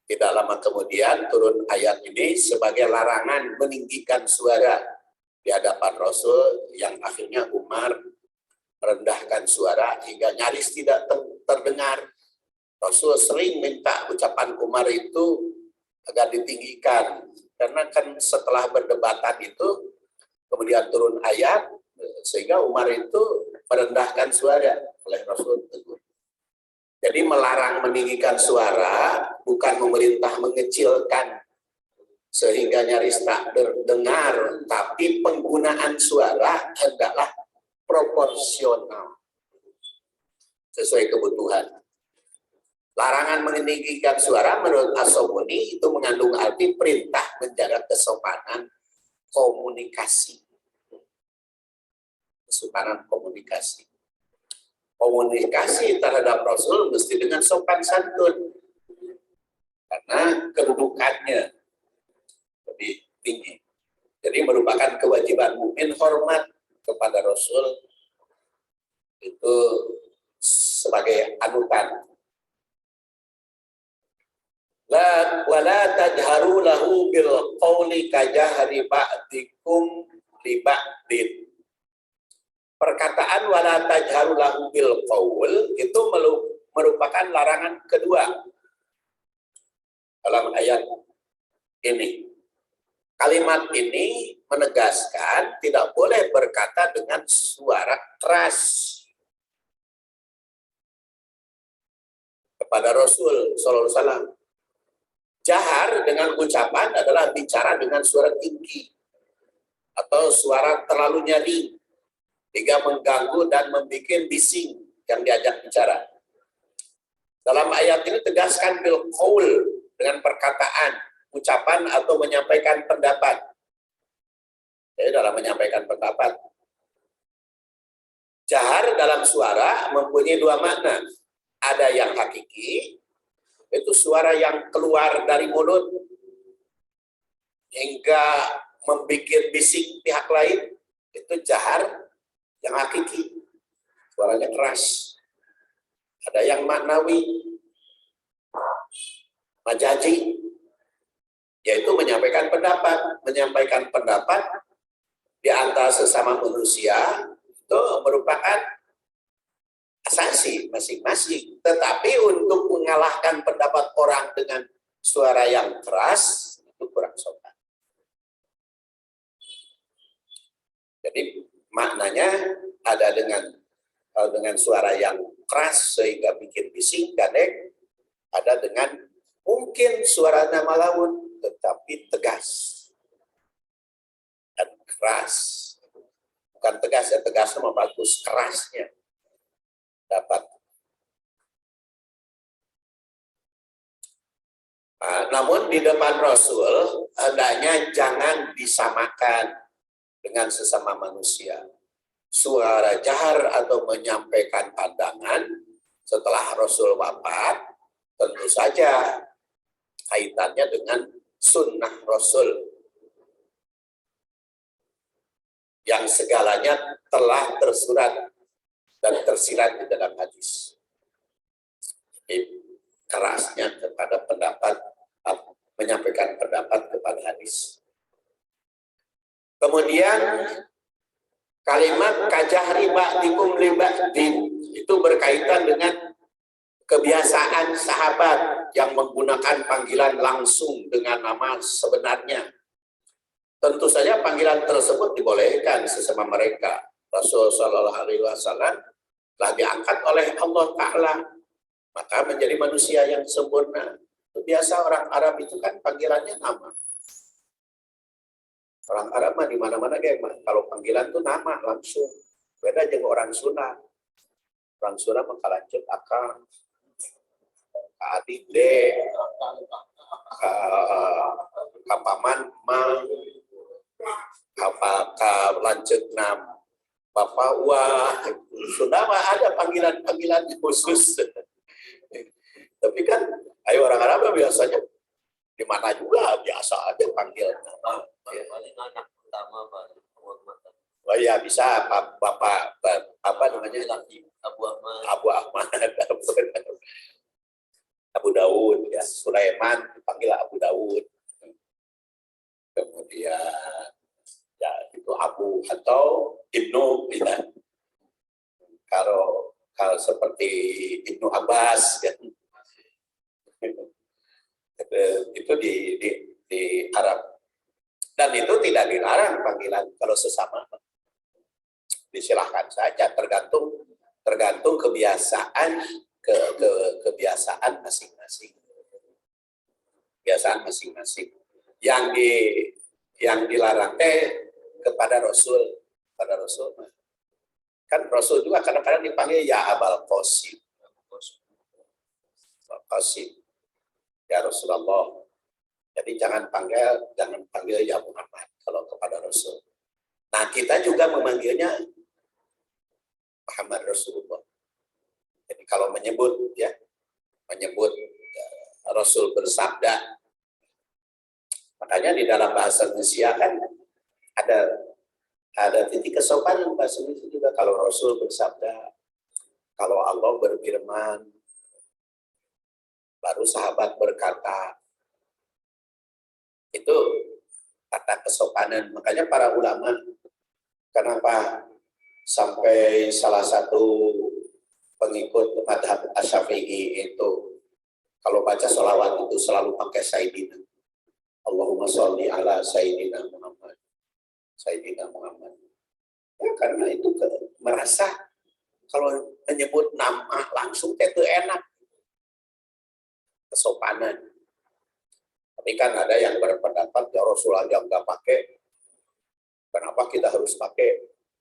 Tidak lama kemudian turun ayat ini sebagai larangan meninggikan suara di hadapan Rasul, yang akhirnya Umar merendahkan suara hingga nyaris tidak terdengar. Rasul sering minta ucapan Umar itu agar ditinggikan, karena kan setelah berdebatan itu kemudian turun ayat sehingga Umar itu merendahkan suara oleh Rasul tegur. Jadi melarang meninggikan suara bukan memerintah mengecilkan sehingga nyaris tak terdengar, tapi penggunaan suara hendaklah proporsional sesuai kebutuhan. Larangan meninggikan suara menurut As-Sobuni itu mengandung arti perintah menjaga kesopanan komunikasi. Kesopanan komunikasi. Komunikasi terhadap Rasul mesti dengan sopan santun, karena kedudukannya lebih tinggi. Jadi merupakan kewajiban mukmin hormat kepada Rasul itu sebagai anutan. La wala tajharu lahu bil qawli kajahri ba'dikum li ba'din. Perkataan wala tajharu lahu bil qaul itu merupakan larangan kedua dalam ayat ini. Kalimat ini menegaskan tidak boleh berkata dengan suara keras kepada Rasul sallallahu alaihi wasallam. Jahar dengan ucapan adalah bicara dengan suara tinggi atau suara terlalu nyaring hingga mengganggu dan membuat bising yang diajak bicara. Dalam ayat ini tegaskan bil qaul dengan perkataan, ucapan atau menyampaikan pendapat. Jadi dalam menyampaikan pendapat, jahar dalam suara mempunyai dua makna. Ada yang hakiki, itu suara yang keluar dari mulut hingga membuat bising pihak lain, itu jahar yang hakiki, suaranya keras. Ada yang maknawi, majazi, yaitu menyampaikan pendapat di antara sesama manusia, itu merupakan asasi masing-masing. Tetapi untuk mengalahkan pendapat orang dengan suara yang keras, itu kurang sopan. Jadi maknanya ada dengan suara yang keras sehingga bikin bising, gadek. Ada dengan mungkin suaranya malaun tetapi tegas dan keras. Bukan tegas, ya tegas sama bagus, kerasnya dapat. Namun di depan Rasul hendaknya jangan disamakan dengan sesama manusia. Suara jahar atau menyampaikan pandangan setelah Rasul wafat tentu saja kaitannya dengan sunnah Rasul yang segalanya telah tersurat dan tersirat di dalam hadis. Jadi, kerasnya kepada pendapat, menyampaikan pendapat kepada hadis. Kemudian kalimat kajahri ba'dikum li ba'din itu berkaitan dengan kebiasaan sahabat yang menggunakan panggilan langsung dengan nama sebenarnya. Tentu saja panggilan tersebut dibolehkan sesama mereka. Rasul Shallallahu Alaihi Wasallam telah diangkat oleh Allah Taala, maka menjadi manusia yang sempurna. Biasa orang Arab itu kan panggilannya nama. Orang Arab mah di mana-mana kayak kalau panggilan tuh nama langsung. Beda dengan orang Sunda. Orang Sunda mah kalanceuk akang, adik de, paman mang, lanceuk nam bapak wah. Sunda mah ada panggilan-panggilan khusus. Tapi kan ayo orang Arab biasanya di mana juga biasa aja panggil nama. Paling anak pertama Pak. Oh ya bisa bapak apa namanya lagi Abu Ahmad. Abu Daud ya, Sulaiman dipanggil Abu Daud. Kemudian ya itu Abu atau Ibnu ya. Kalau seperti Ibnu Abbas ya. Itu di Arab. Dan itu tidak dilarang panggilan kalau sesama. Disilahkan saja, tergantung kebiasaan kebiasaan masing-masing. Kebiasaan masing-masing. Yang dilarang kepada Rasul, kan Rasul juga kadang-kadang dipanggil ya Abul Qasim. Ya Rasulullah. Jadi jangan panggil ya Muhammad kalau kepada Rasul. Nah, kita juga memanggilnya Muhammad Rasulullah. Jadi kalau menyebut Rasul bersabda, makanya di dalam bahasa Indonesia kan ada titik kesopanan bahasa Indonesia juga. Kalau Rasul bersabda, kalau Allah berfirman, baru sahabat berkata, itu kata kesopanan. Makanya para ulama, kenapa sampai salah satu pengikut madhab Asy-Syafi'i itu kalau baca sholawat itu selalu pakai Sayyidina. Allahumma sholli ala Sayyidina Muhammad. Sayyidina Muhammad. Ya karena itu merasa kalau menyebut nama langsung itu enak. Kesopanan. Tapi kan ada yang berpendapat ya Rasulullah yang nggak pakai, kenapa kita harus pakai?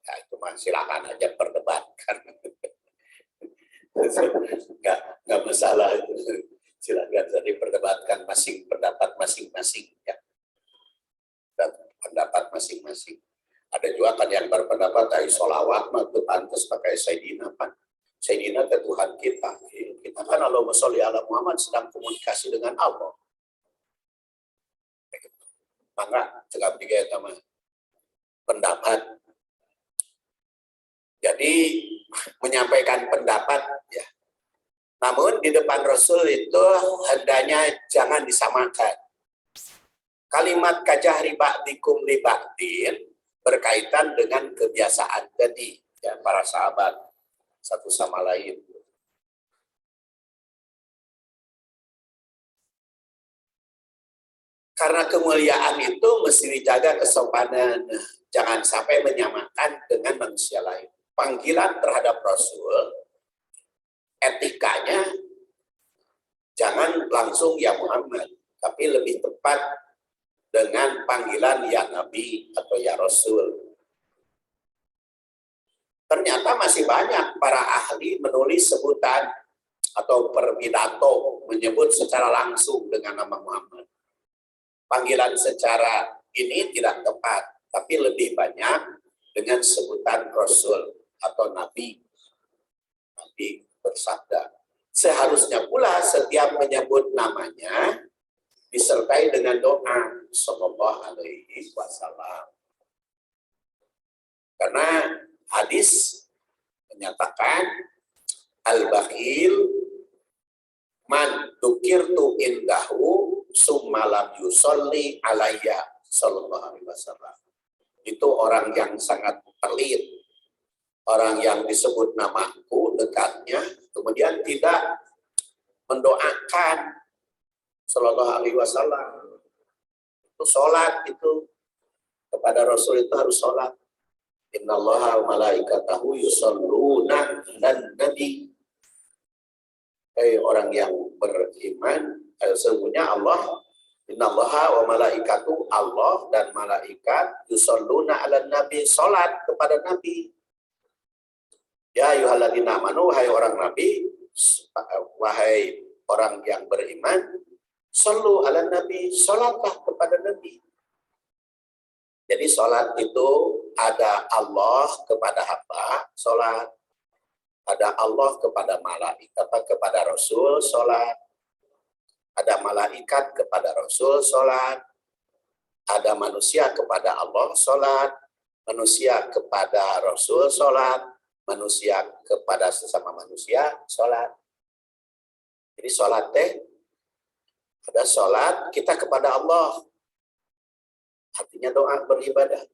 Ya itu mah silakan aja perdebatkan. Nggak masalah itu. Silakan jadi perdebatkan pendapat masing-masing ya. Dan pendapat masing-masing. Ada juga kan yang berpendapat dari sholawat mah itu pantas pakai Sayyidina kan. Sayyidina itu Tuhan kita. Kita kan Allahumma sholli ala Muhammad sedang komunikasi dengan Allah. Maka cegap tiga sama pendapat. Jadi menyampaikan pendapat ya. Namun di depan Rasul itu hendaknya jangan disamakan. Kalimat kajahri ba'dikum li ba'din berkaitan dengan kebiasaan tadi ya para sahabat satu sama lain. Karena kemuliaan itu mesti dijaga kesopanan. Jangan sampai menyamakan dengan manusia lain. Panggilan terhadap Rasul, etikanya jangan langsung ya Muhammad, tapi lebih tepat dengan panggilan ya Nabi atau ya Rasul. Ternyata masih banyak para ahli menulis sebutan atau berpidato menyebut secara langsung dengan nama Muhammad. Panggilan secara ini tidak tepat, tapi lebih banyak dengan sebutan Rasul atau Nabi. Nabi bersabda. Seharusnya pula setiap menyebut namanya disertai dengan doa sallallahu alaihi wasallam. Karena hadis menyatakan al-bakhil man dukirtu indahu summalam yusolli alayya sallallahu alaihi wasallam. Itu orang yang sangat pelit, orang yang disebut namaku dekatnya, kemudian tidak mendoakan sallallahu alaihi wasallam. Itu sholat itu kepada Rasul itu harus sholat. Innallaha wa malaikatahu yusholluna 'alan nabi. Hei orang yang beriman, sesungguhnya Allah, innallaha wa malaikatu, Allah dan malaikat yusholluna 'alan nabi, sholat kepada Nabi. Ya ayyuhalladzina amanu, wahai orang Nabi, wahai orang yang beriman, shollu 'alan nabi, sholatlah kepada Nabi. Jadi sholat itu ada Allah kepada hamba, sholat. Ada Allah kepada malaikat, kepada Rasul, sholat. Ada malaikat kepada Rasul, sholat. Ada manusia kepada Allah, sholat. Manusia kepada Rasul, sholat. Manusia kepada sesama manusia, sholat. Jadi sholat ada sholat kita kepada Allah. Artinya doa beribadah.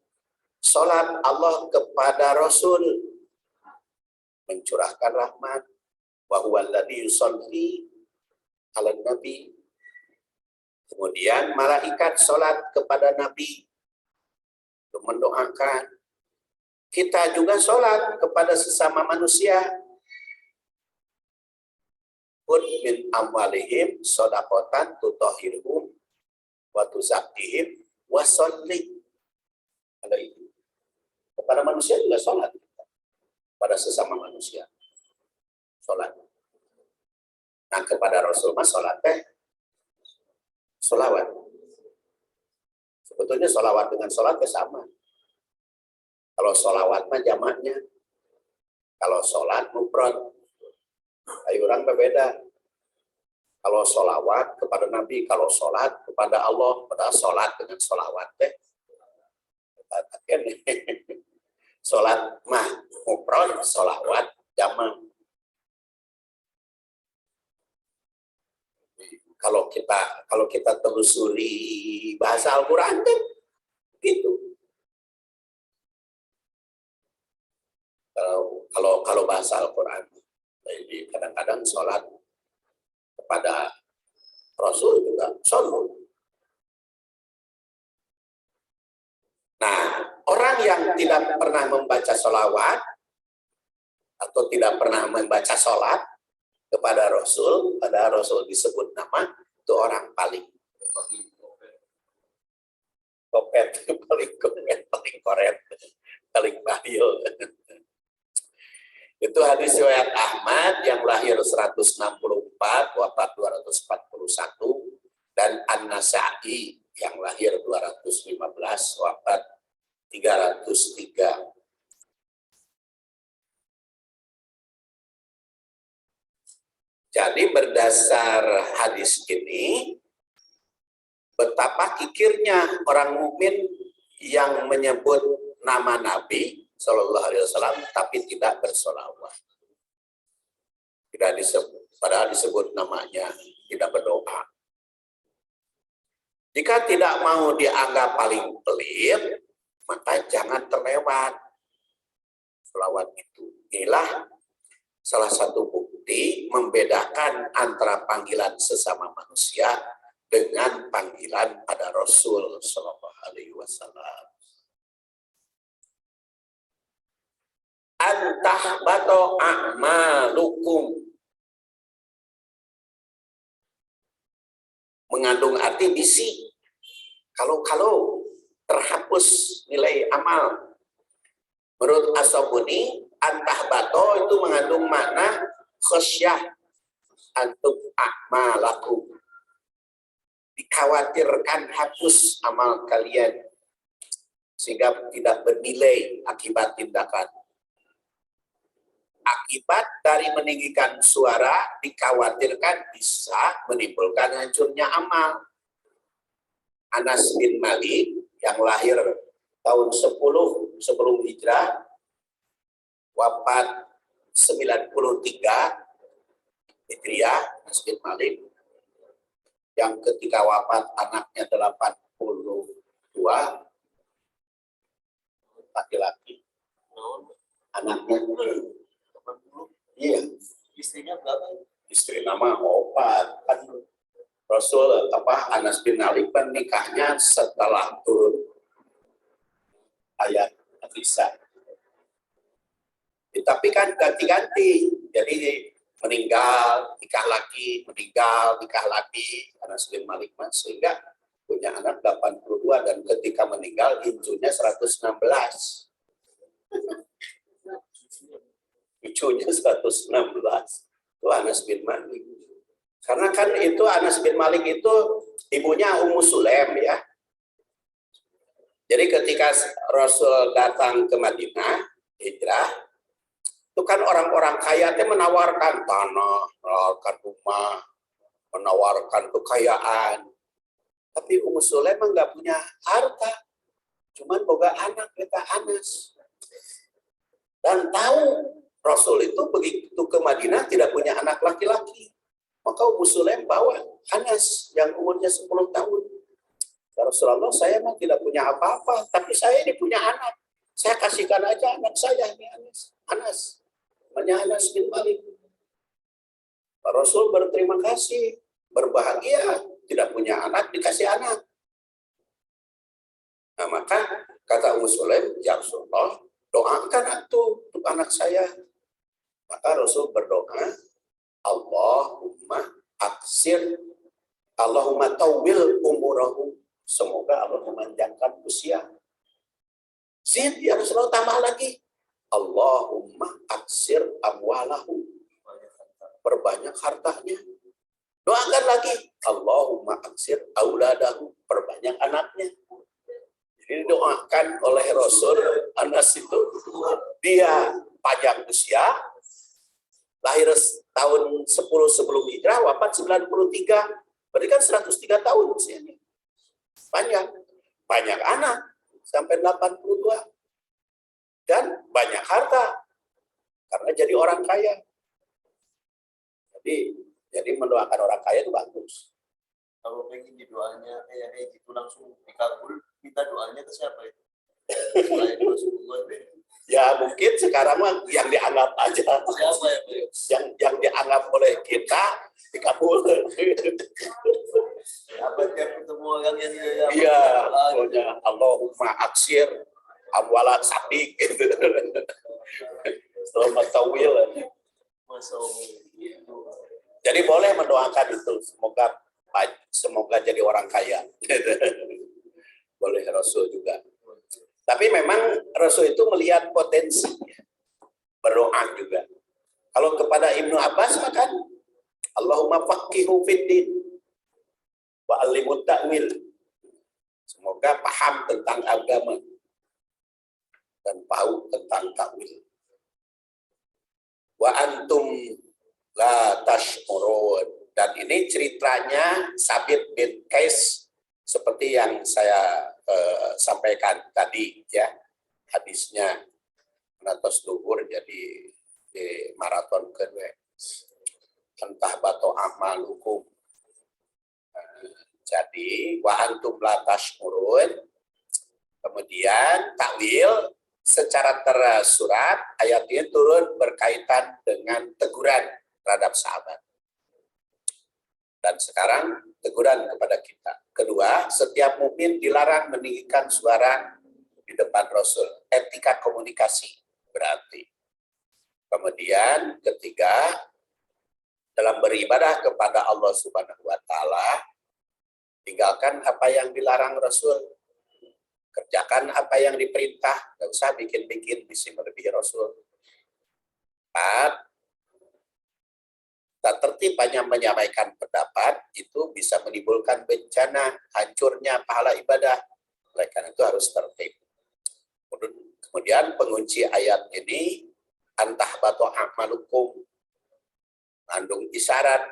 Sholat Allah kepada Rasul, mencurahkan rahmat. Wa huwal ladzi yusolli 'alan nabi. Kemudian malaikat sholat kepada Nabi untuk mendoakan. Kita juga sholat kepada sesama manusia. Qul min amwalihim shadaqatan tutahhiruhum wa tuzakkihim wa sholli. Kalau itu kepada manusia juga sholat, pada sesama manusia sholat. Nah kepada Rasul mah sholat sholawat. Sebetulnya sholawat dengan sholat sama. Kalau sholawat mah jamaknya, kalau sholat mufrad. Ayo orang berbeda. Kalau sholawat kepada Nabi, kalau sholat kepada Allah, pada sholat dengan sholawat sholat mah mufrad, sholawat jamak. Kalau kita telusuri bahasa Al-Quran kan gitu. Kalau bahasa Al-Quran, jadi kadang-kadang sholat kepada Rasul juga sholat. Nah, orang yang tidak pernah membaca sholawat atau tidak pernah membaca sholat kepada Rasul, pada Rasul disebut nama, itu orang paling kopet, paling koret, paling bahil. Itu hadis riwayat Ahmad yang lahir 164, wafat 241, dan An-Nasa'i yang lahir 215, wafat 303. Jadi berdasar hadis ini, betapa kikirnya orang mukmin yang menyebut nama Nabi Sallallahu Alaihi Wasallam tapi tidak bersolawat, tidak disebut, padahal disebut namanya, tidak berdoa. Jika tidak mau dianggap paling pelit, maka jangan terlewat solawat itu. Inilah salah satu bukti membedakan antara panggilan sesama manusia dengan panggilan pada Rasul Sallallahu Alaihi Wasallam. Antah bato a'malukum, mengandung arti bisi. Kalau terhapus nilai amal. Menurut As-Sabuni, antah bato itu mengandung makna khasyah antum a'malakum. Dikhawatirkan hapus amal kalian sehingga tidak bernilai akibat tindakan. Akibat dari meninggikan suara dikhawatirkan bisa menimbulkan hancurnya amal. Anas bin Malik yang lahir tahun 10 sebelum hijrah, wafat 93 Hijriah, Anas bin Malik, yang ketika wafat anaknya 82, laki-laki. Anaknya iya, Istrinya berapa? istri nama 4. Kan Rasul Anas bin Malik nikahnya setelah turun ayat bisa. Tapi kan ganti-ganti. Jadi meninggal, nikah lagi, meninggal, nikah lagi. Anas bin Malik mas, sehingga punya anak 82 dan ketika meninggal cucunya 116. Cucunya 116. Itu Anas bin Malik. Karena kan itu Anas bin Malik itu ibunya Ummu Sulaim ya. Jadi ketika Rasul datang ke Madinah, hijrah, itu kan orang-orang kaya itu menawarkan tanah, menawarkan rumah, menawarkan kekayaan. Tapi Ummu Sulaim nggak punya harta, cuman boga anak kita Anas. Dan tahu Rasul itu begitu ke Madinah tidak punya anak laki-laki. Maka Ummu Sulaim bawa Anas yang umurnya 10 tahun. Ya Rasulullah, saya mah tidak punya apa-apa, tapi saya ini punya anak. Saya kasihkan aja anak saya ini Anas. Namanya Anas bin Malik. Rasul berterima kasih, berbahagia, tidak punya anak dikasih anak. Nah maka kata Ummu Sulaim, ya Rasulullah, doakan untuk anak saya. Maka Rasul berdoa, Allahumma tawwil umurahu. Semoga Allah memanjangkan usia. Zid, ya Rasulullah tambah lagi. Allahumma aksir amwalahu. Perbanyak hartanya. Doakan lagi. Allahumma aksir auladahu. Perbanyak anaknya. Jadi doakan oleh Rasul Anas itu. Dia panjang usia. Lahir tahun 10 sebelum hijrah. Wafat 93. Berarti kan 103 tahun usianya. Banyak anak sampai 82 dan banyak harta karena jadi orang kaya. Jadi mendoakan orang kaya itu bagus. Kalau pengen di doanya kayak gitu langsung dikabul, minta doanya ke siapa itu? Ya mungkin sekarang mah yang dianggap aja. Siapa ya? Yang dianggap oleh kita dikabul. Apa tiap ketemu orang yang iya, pokoknya Allahumma aksir amwalat sadik gitu. Selamat tawil. Jadi boleh mendoakan itu, semoga jadi orang kaya. Boleh Rasul juga. Tapi memang Rasul itu melihat potensi, berdoa juga. Kalau kepada Ibnu Abbas kan Allahumma faqihu fiddin wa alimut ta'wil. Semoga paham tentang agama dan tahu tentang takwil. Wa antum la tash'urun. Dan ini ceritanya Sabit bin Qais seperti yang saya sampaikan tadi ya, hadisnya natos duhur jadi di maraton kedua. Entah bato amalukum. Jadi wa antum la tash'urun. Kemudian takwil secara tersurat ayat ini turun berkaitan dengan teguran terhadap sahabat. Dan sekarang teguran kepada kita. Kedua, setiap mukmin dilarang meninggikan suara di depan Rasul. Etika komunikasi berarti. Kemudian ketiga, dalam beribadah kepada Allah Subhanahu wa taala, tinggalkan apa yang dilarang Rasul. Kerjakan apa yang diperintah, tidak usah bikin-bikin visi melebihi Rasul. 4. Tak tertib hanya menyampaikan pendapat, itu bisa menimbulkan bencana, hancurnya pahala ibadah. Oleh karena itu harus tertib. Kemudian pengunci ayat ini, antah batu amalukum, mengandung isyarat,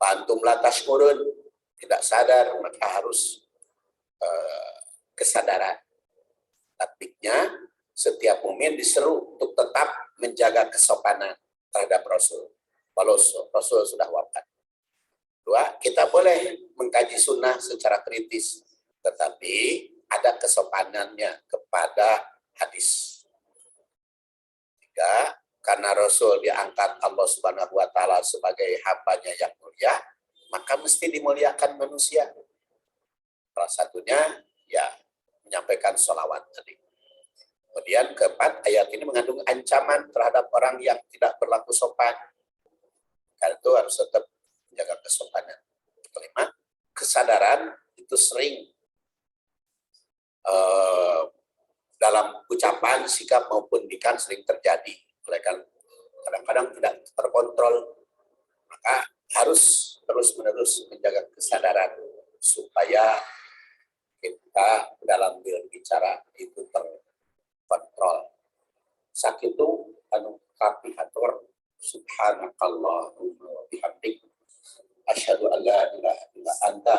bantum latas murun, tidak sadar, maka harus kesadaran. Taktiknya, setiap mukmin diseru untuk tetap menjaga kesopanan terhadap Rasul. Walau Rasul sudah wafat. 2, kita boleh mengkaji sunnah secara kritis, tetapi ada kesopanannya kepada hadis. 3, karena Rasul diangkat Allah Subhanahu wa taala sebagai hambanya yang mulia, maka mesti dimuliakan manusia. Salah satunya ya menyampaikan sholawat tadi. Kemudian keempat, ayat ini mengandung ancaman terhadap orang yang tidak berlaku sopan. Karena itu harus tetap menjaga kesopanan. Kelima, kesadaran itu sering dalam ucapan, sikap maupun tindakan sering terjadi. Mereka kadang-kadang tidak terkontrol. Maka harus terus-menerus menjaga kesadaran supaya kita dalam berbicara itu terkontrol. Sakitu anu kapihatur subhanakallahumma wa bihamdik asyhadu an la ilaha illa anta